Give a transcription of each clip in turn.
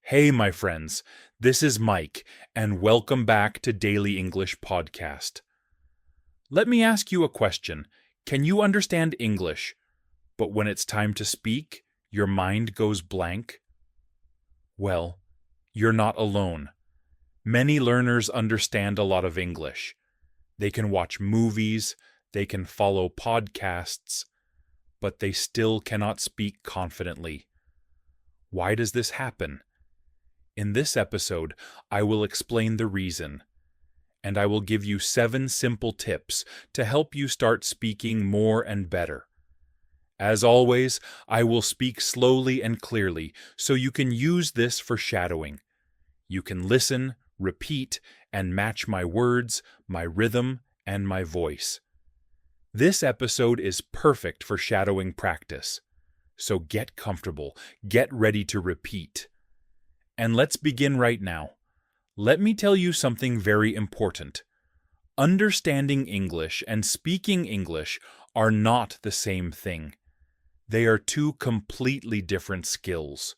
Hey, my friends, this is Mike, and welcome back to Daily English Podcast. Let me ask you a question. Can you understand English, but when it's time to speak, your mind goes blank? Well, you're not alone. Many learners understand a lot of English. They can watch movies, they can follow podcasts, but they still cannot speak confidently. Why does this happen? In this episode, I will explain the reason, and I will give you 7 simple tips to help you start speaking more and better. As always, I will speak slowly and clearly, so you can use this for shadowing. You can listen, repeat, and match my words, my rhythm, and my voice. This episode is perfect for shadowing practice. So get comfortable, get ready to repeat. And let's begin right now. Let me tell you something very important. Understanding English and speaking English are not the same thing. They are two completely different skills.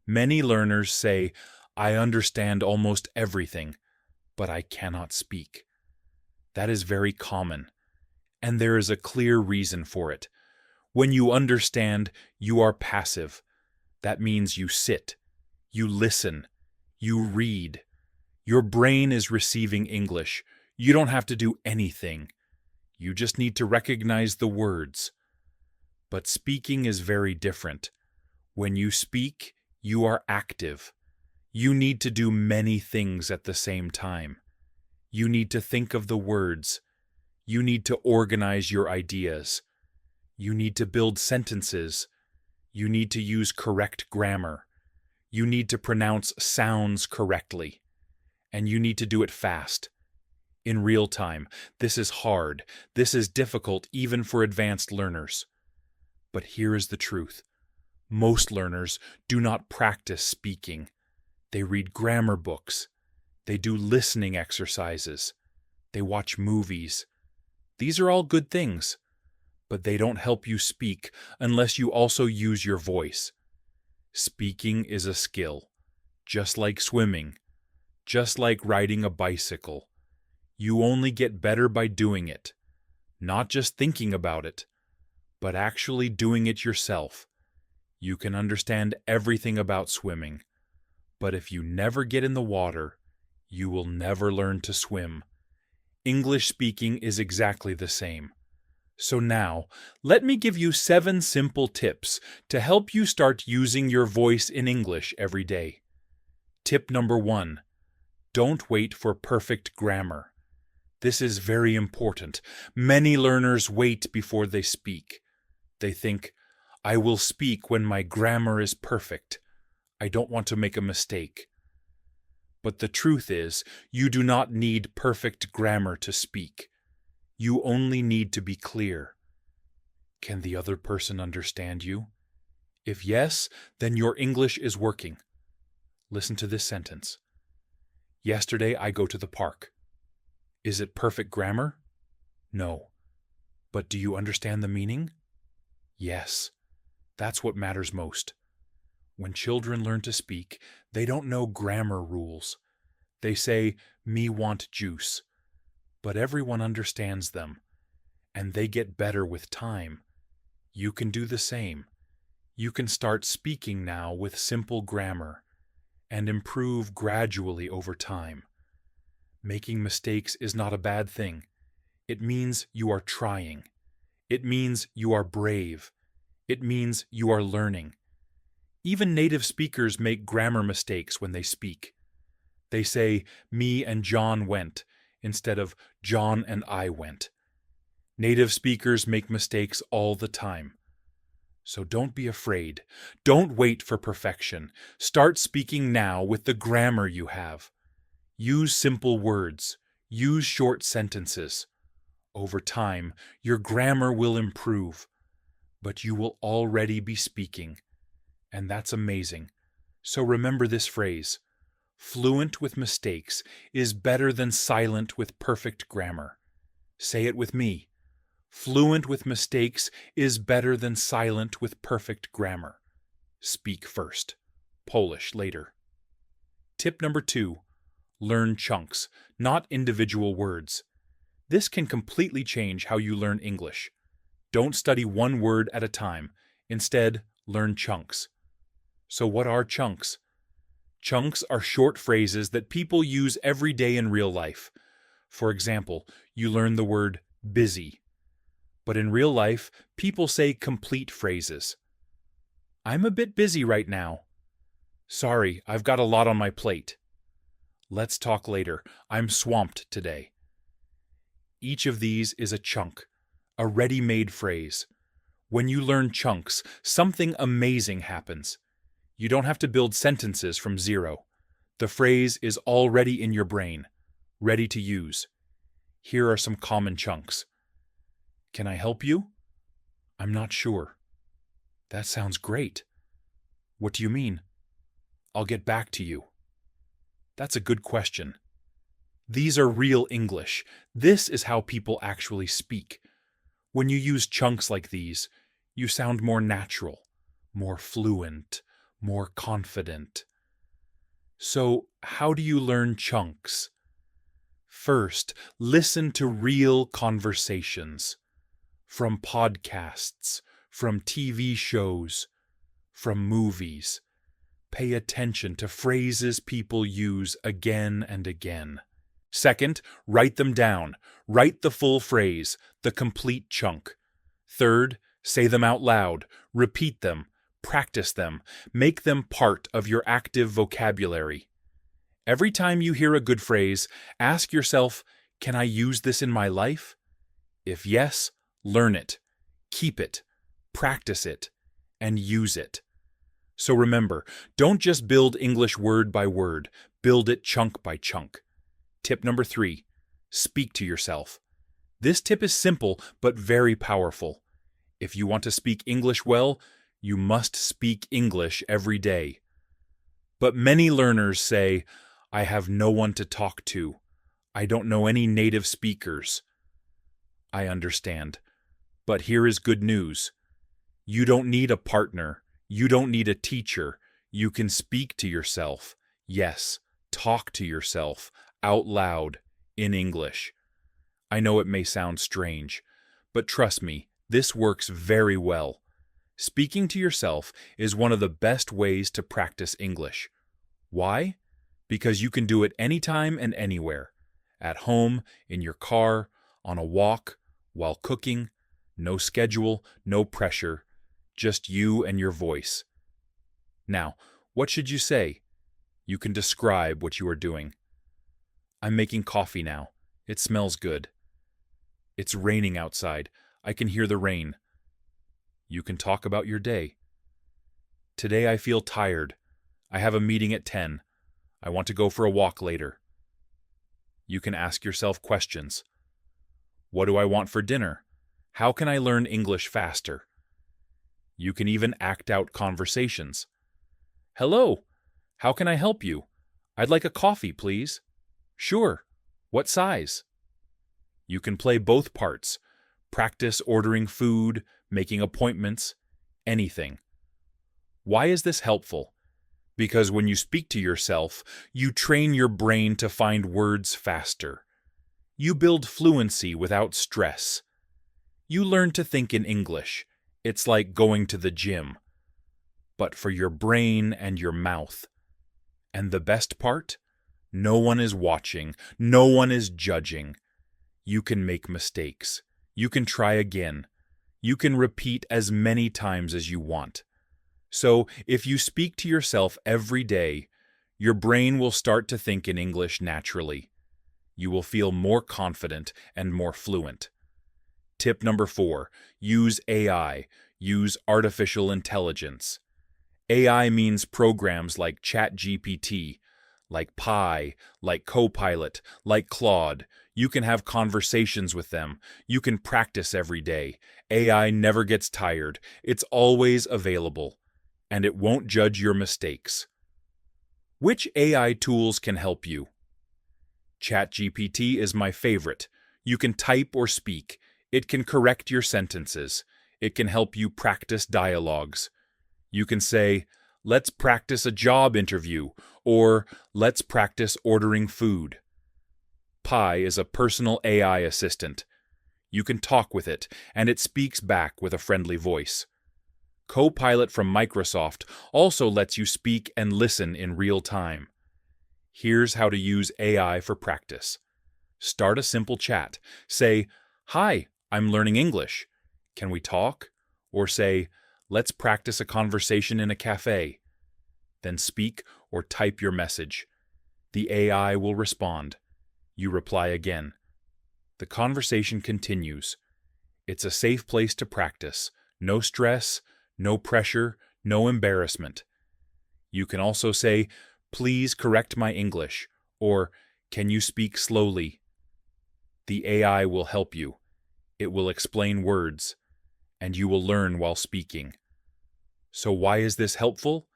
Many learners say, "I understand almost everything, but I cannot speak." That is very common, and there is a clear reason for it. When you understand, you are passive. That means you sit. You listen. You read. Your brain is receiving English. You don't have to do anything. You just need to recognize the words. But speaking is very different. When you speak, you are active. You need to do many things at the same time. You need to think of the words. You need to organize your ideas. You need to build sentences. You need to use correct grammar. You need to pronounce sounds correctly. And you need to do it fast. In real time. This is hard. This is difficult even for advanced learners. But here is the truth. Most learners do not practice speaking. They read grammar books. They do listening exercises. They watch movies. These are all good things. But they don't help you speak unless you also use your voice. Speaking is a skill, just like swimming, just like riding a bicycle. You only get better by doing it, not just thinking about it, but actually doing it yourself. You can understand everything about swimming, but if you never get in the water, you will never learn to swim. English speaking is exactly the same. So now, let me give you 7 simple tips to help you start using your voice in English every day. Tip number 1. Don't wait for perfect grammar. This is very important. Many learners wait before they speak. They think, "I will speak when my grammar is perfect. I don't want to make a mistake." But the truth is, you do not need perfect grammar to speak. You only need to be clear. Can the other person understand you? If yes, then your English is working. Listen to this sentence. Yesterday I go to the park. Is it perfect grammar? No. But do you understand the meaning? Yes. That's what matters most. When children learn to speak, they don't know grammar rules. They say, "Me want juice." But everyone understands them, and they get better with time. You can do the same. You can start speaking now with simple grammar, and improve gradually over time. Making mistakes is not a bad thing. It means you are trying. It means you are brave. It means you are learning. Even native speakers make grammar mistakes when they speak. They say, "Me and John went," instead of "John and I went." Native speakers make mistakes all the time. So don't be afraid. Don't wait for perfection. Start speaking now with the grammar you have. Use simple words. Use short sentences. Over time, your grammar will improve, but you will already be speaking. And that's amazing. So remember this phrase. Fluent with mistakes is better than silent with perfect grammar. Say it with me. Fluent with mistakes is better than silent with perfect grammar. Speak first. Polish later. Tip number 2. Learn chunks, not individual words. This can completely change how you learn English. Don't study one word at a time. Instead, learn chunks. So what are chunks? Chunks are short phrases that people use every day in real life. For example, you learn the word busy. But in real life, people say complete phrases. I'm a bit busy right now. Sorry, I've got a lot on my plate. Let's talk later. I'm swamped today. Each of these is a chunk, a ready-made phrase. When you learn chunks, something amazing happens. You don't have to build sentences from zero. The phrase is already in your brain, ready to use. Here are some common chunks. Can I help you? I'm not sure. That sounds great. What do you mean? I'll get back to you. That's a good question. These are real English. This is how people actually speak. When you use chunks like these, you sound more natural, more fluent, more confident. So, how do you learn chunks? First, listen to real conversations. From podcasts, from TV shows, from movies. Pay attention to phrases people use again and again. Second, write them down. Write the full phrase, the complete chunk. Third, say them out loud. Repeat them. Practice them. Make them part of your active vocabulary. Every time you hear a good phrase, ask yourself, can I use this in my life? If yes, learn it. Keep it. Practice it. And use it. So remember, don't just build English word by word. Build it chunk by chunk. Tip number 3. Speak to yourself. This tip is simple but very powerful. If you want to speak English well, you must speak English every day. But many learners say, I have no one to talk to. I don't know any native speakers. I understand. But here is good news. You don't need a partner. You don't need a teacher. You can speak to yourself. Yes, talk to yourself out loud in English. I know it may sound strange, but trust me, this works very well. Speaking to yourself is one of the best ways to practice English. Why? Because you can do it anytime and anywhere. At home, in your car, on a walk, while cooking. No schedule, no pressure. Just you and your voice. Now, what should you say? You can describe what you are doing. I'm making coffee now. It smells good. It's raining outside. I can hear the rain. You can talk about your day. Today I feel tired. I have a meeting at 10. I want to go for a walk later. You can ask yourself questions. What do I want for dinner? How can I learn English faster? You can even act out conversations. Hello, how can I help you? I'd like a coffee, please. Sure. What size? You can play both parts. Practice ordering food, making appointments, anything. Why is this helpful? Because when you speak to yourself, you train your brain to find words faster. You build fluency without stress. You learn to think in English. It's like going to the gym. But for your brain and your mouth. And the best part? No one is watching. No one is judging. You can make mistakes. You can try again. You can repeat as many times as you want. So, if you speak to yourself every day, your brain will start to think in English naturally. You will feel more confident and more fluent. Tip number 4, use AI. Use artificial intelligence. AI means programs like ChatGPT, like Pi, like Copilot, like Claude. You can have conversations with them. You can practice every day. AI never gets tired. It's always available. And it won't judge your mistakes. Which AI tools can help you? ChatGPT is my favorite. You can type or speak. It can correct your sentences. It can help you practice dialogues. You can say, let's practice a job interview, or let's practice ordering food. Pi is a personal AI assistant. You can talk with it, and it speaks back with a friendly voice. Copilot from Microsoft also lets you speak and listen in real time. Here's how to use AI for practice. Start a simple chat. Say, "Hi, I'm learning English. Can we talk?" Or say, "Let's practice a conversation in a cafe." Then speak or type your message. The AI will respond. You reply again. The conversation continues. It's a safe place to practice. No stress, no pressure, no embarrassment. You can also say, "Please correct my English," or "Can you speak slowly?" The AI will help you. It will explain words, and you will learn while speaking. So why is this helpful?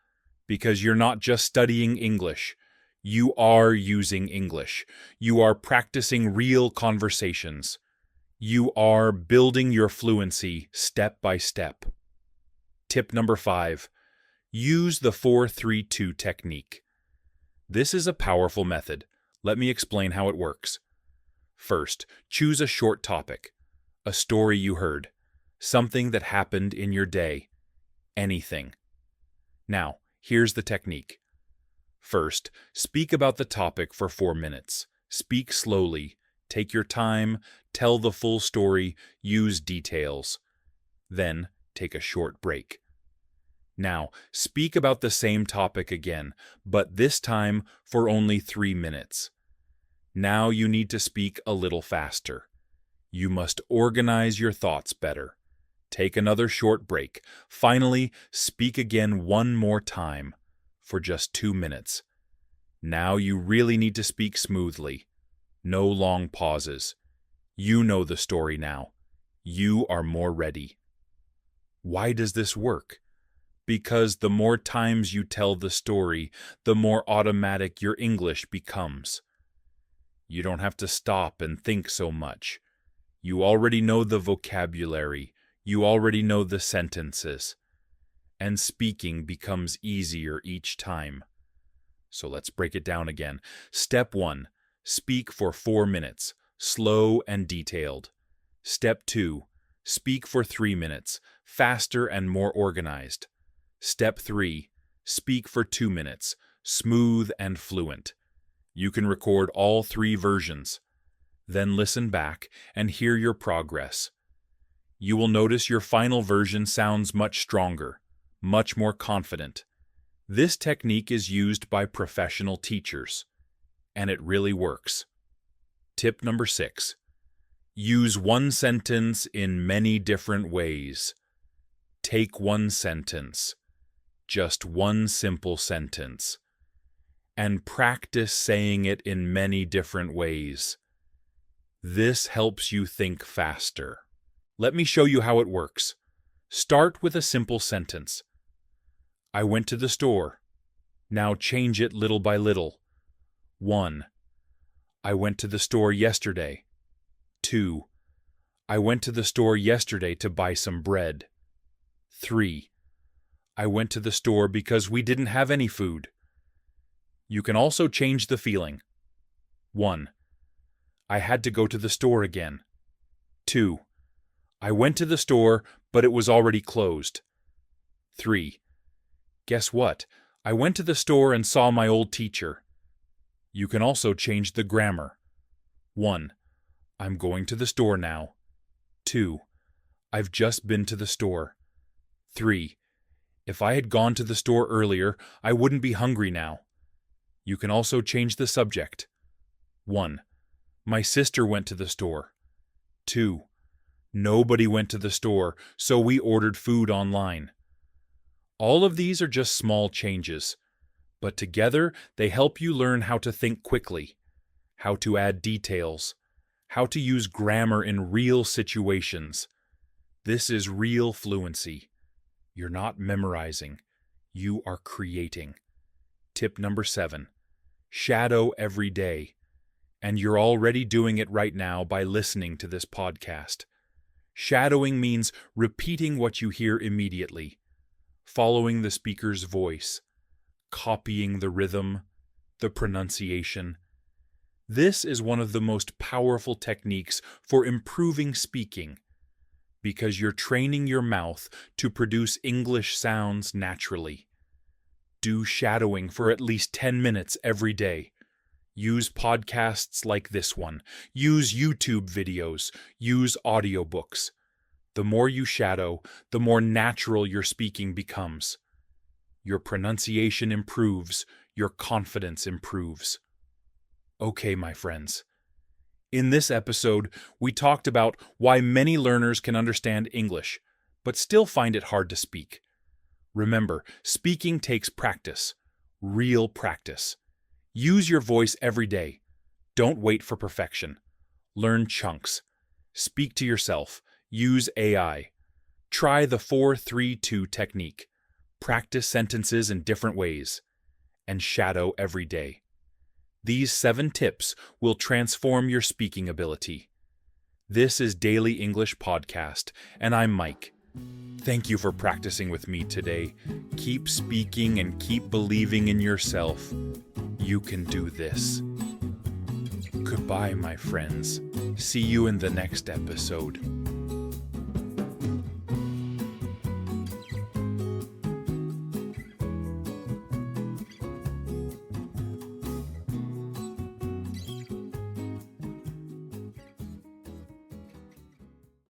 Because you're not just studying English. You are using English. You are practicing real conversations. You are building your fluency step by step. Tip number 5. Use the 4-3-2 technique. This is a powerful method. Let me explain how it works. First, choose a short topic. A story you heard. Something that happened in your day. Anything. Now, here's the technique. First, speak about the topic for 4 minutes. Speak slowly. Take your time. Tell the full story. Use details. Then, take a short break. Now, speak about the same topic again, but this time for only 3 minutes. Now you need to speak a little faster. You must organize your thoughts better. Take another short break. Finally, speak again one more time for just 2 minutes. Now you really need to speak smoothly. No long pauses. You know the story now. You are more ready. Why does this work? Because the more times you tell the story, the more automatic your English becomes. You don't have to stop and think so much. You already know the vocabulary. You already know the sentences. And speaking becomes easier each time. So let's break it down again. Step 1. Speak for 4 minutes, slow and detailed. Step 2. Speak for 3 minutes, faster and more organized. Step 3. Speak for 2 minutes, smooth and fluent. You can record all 3 versions. Then listen back and hear your progress. You will notice your final version sounds much stronger, much more confident. This technique is used by professional teachers, and it really works. Tip number 6. Use one sentence in many different ways. Take one sentence, just one simple sentence, and practice saying it in many different ways. This helps you think faster. Let me show you how it works. Start with a simple sentence. I went to the store. Now change it little by little. 1. I went to the store yesterday. 2. I went to the store yesterday to buy some bread. 3. I went to the store because we didn't have any food. You can also change the feeling. 1. I had to go to the store again. 2. I went to the store, but it was already closed. 3. Guess what? I went to the store and saw my old teacher. You can also change the grammar. 1. I'm going to the store now. 2. I've just been to the store. 3. If I had gone to the store earlier, I wouldn't be hungry now. You can also change the subject. 1. My sister went to the store. 2. Nobody went to the store, so we ordered food online. All of these are just small changes, but together they help you learn how to think quickly, how to add details, how to use grammar in real situations. This is real fluency. You're not memorizing. You are creating. Tip number 7. Shadow every day. And you're already doing it right now by listening to this podcast. Shadowing means repeating what you hear immediately. following the speaker's voice, copying the rhythm, the pronunciation. This is one of the most powerful techniques for improving speaking because you're training your mouth to produce English sounds naturally. Do shadowing for at least 10 minutes every day. Use podcasts like this one. Use YouTube videos. Use audiobooks. The more you shadow, the more natural your speaking becomes. Your pronunciation improves. Your confidence improves. Okay, my friends. In this episode, we talked about why many learners can understand English, but still find it hard to speak. Remember, speaking takes practice. Real practice. Use your voice every day. Don't wait for perfection. Learn chunks. Speak to yourself. Use AI. Try the 4-3-2 technique. Practice sentences in different ways. And shadow every day. These 7 tips will transform your speaking ability. This is Daily English Podcast, and I'm Mike. Thank you for practicing with me today. Keep speaking and keep believing in yourself. You can do this. Goodbye, my friends. See you in the next episode.